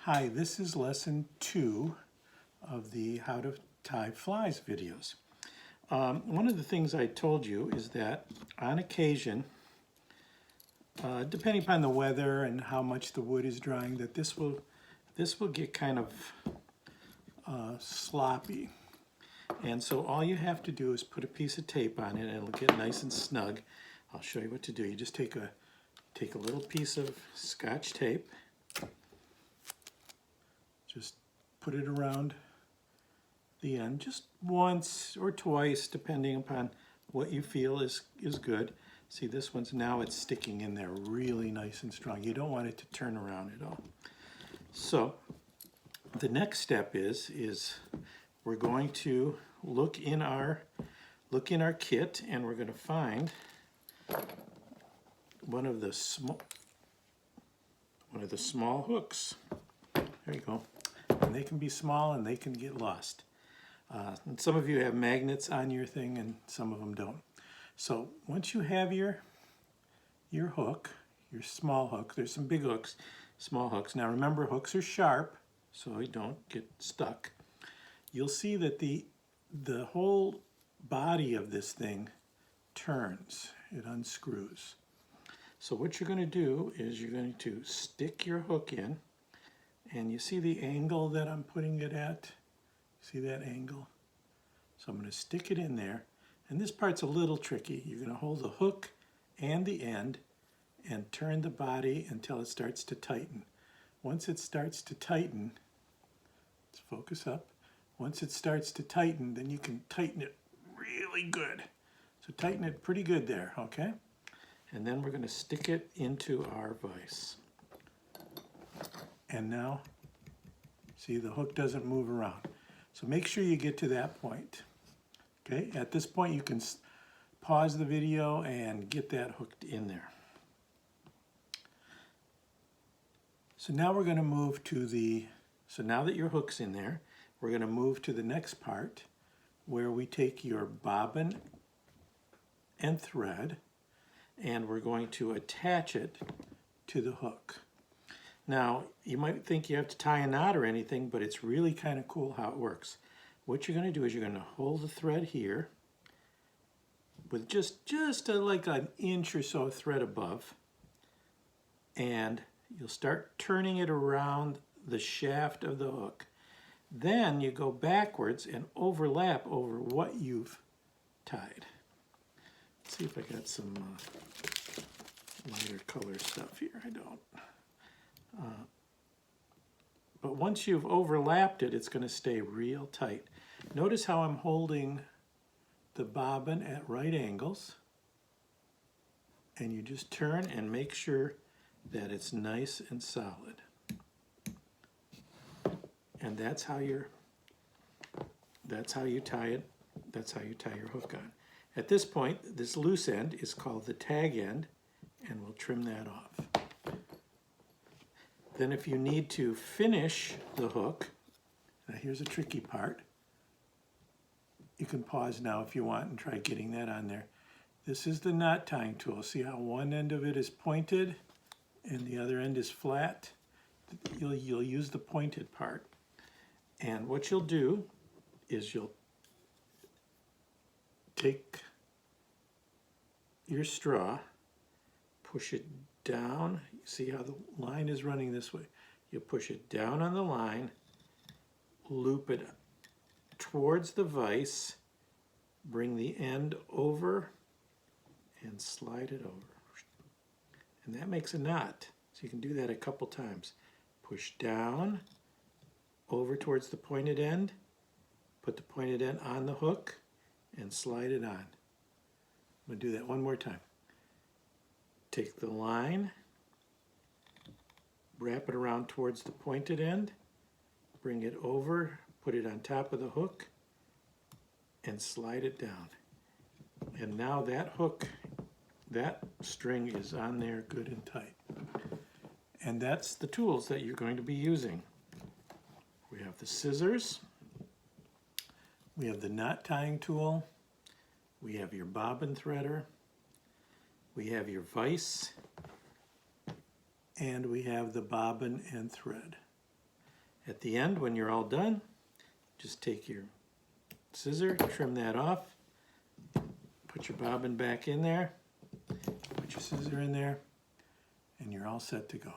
Hi, this is lesson 2 of the How to Tie Flies videos. One of the things I told you is that on occasion, depending upon the weather and how much the wood is drying, that this will get kind of sloppy. And so all you have to do is put a piece of tape on it and it'll get nice and snug. I'll show you what to do. You just take a little piece of Scotch tape, just put it around the end, just once or twice, depending upon what you feel is good. See, this one's now it's sticking in there really nice and strong. You don't want it to turn around at all. So the next step is we're going to look in our kit, and we're going to find one of the small hooks. There you go. And they can be small and they can get lost. And some of you have magnets on your thing and some of them don't. So once you have your hook, your small hook, there's some big hooks, small hooks. Now remember, hooks are sharp so you don't get stuck. You'll see that the whole body of this thing turns, it unscrews. So what you're going to do is you're going to stick your hook in, and you see the angle that I'm putting it at? See that angle? So I'm going to stick it in there, and this part's a little tricky. You're going to hold the hook and the end and turn the body until it starts to tighten. Once it starts to tighten, let's focus up. Once it starts to tighten, then you can tighten it really good. So tighten it pretty good there, okay? And then we're going to stick it into our vise. And now, see, the hook doesn't move around. So make sure you get to that point. Okay, at this point you can pause the video and get that hooked in there. So now we're going to move to so now that your hook's in there, we're going to move to the next part where we take your bobbin and thread and we're going to attach it to the hook. Now, you might think you have to tie a knot or anything, but it's really kind of cool how it works. What you're going to do is you're going to hold the thread here with just like an inch or so of thread above, and you'll start turning it around the shaft of the hook. Then you go backwards and overlap over what you've tied. Let's see if I got some lighter color stuff here. I don't. But once you've overlapped it, it's going to stay real tight. Notice how I'm holding the bobbin at right angles. And you just turn and make sure that it's nice and solid. And that's how you tie it. That's how you tie your hook on. At this point, this loose end is called the tag end, and we'll trim that off. Then if you need to finish the hook, now here's a tricky part. You can pause now if you want and try getting that on there. This is the knot tying tool. See how one end of it is pointed and the other end is flat? You'll use the pointed part. And what you'll do is you'll take your straw, push it down. See how the line is running this way? You push it down on the line, loop it towards the vise, bring the end over, and slide it over. And that makes a knot. So you can do that a couple times. Push down, over towards the pointed end, put the pointed end on the hook, and slide it on. I'm going to do that one more time. Take the line, wrap it around towards the pointed end, bring it over, put it on top of the hook, and slide it down. And now that hook, that string is on there good and tight. And that's the tools that you're going to be using. We have the scissors, we have the knot tying tool, we have your bobbin threader, we have your vise, and we have the bobbin and thread. At the end, when you're all done, just take your scissor, trim that off, put your bobbin back in there, put your scissor in there, and you're all set to go.